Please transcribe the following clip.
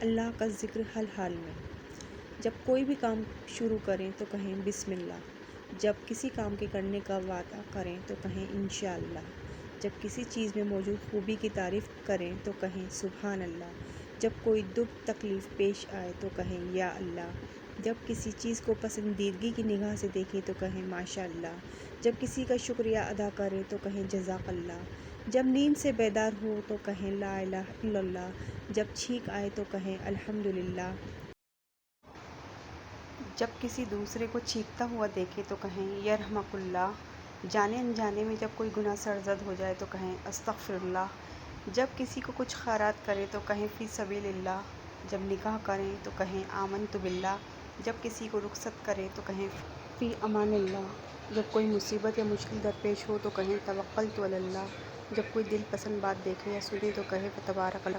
اللہ کا ذکر ہر حال میں۔ جب کوئی بھی کام شروع کریں تو کہیں بسم اللہ۔ جب کسی کام کے کرنے کا وعدہ کریں تو کہیں انشاءاللہ۔ جب کسی چیز میں موجود خوبی کی تعریف کریں تو کہیں سبحان اللہ۔ جب کوئی دکھ تکلیف پیش آئے تو کہیں یا اللہ۔ جب کسی چیز کو پسندیدگی کی نگاہ سے دیکھیں تو کہیں ماشاء اللہ۔ جب کسی کا شکریہ ادا کریں تو کہیں جزاک اللہ۔ جب نیند سے بیدار ہو تو کہیں لا الہ الا اللہ۔ جب چھینک آئے تو کہیں الحمدللہ۔ جب کسی دوسرے کو چھینکتا ہوا دیکھیں تو کہیں یرحمک اللہ۔ جانے انجانے میں جب کوئی گناہ سرزد ہو جائے تو کہیں استغفر اللہ۔ جب کسی کو کچھ خیرات کریں تو کہیں فی سبیل اللہ۔ جب نکاح کریں تو کہیں آمنت باللہ۔ جب کسی کو رخصت کریں تو کہیں فی امان اللہ۔ جب کوئی مصیبت یا مشکل درپیش ہو تو کہیں توکلت علی اللہ۔ جب کوئی دل پسند بات دیکھے یا سنے تو کہیں فتبارک اللہ۔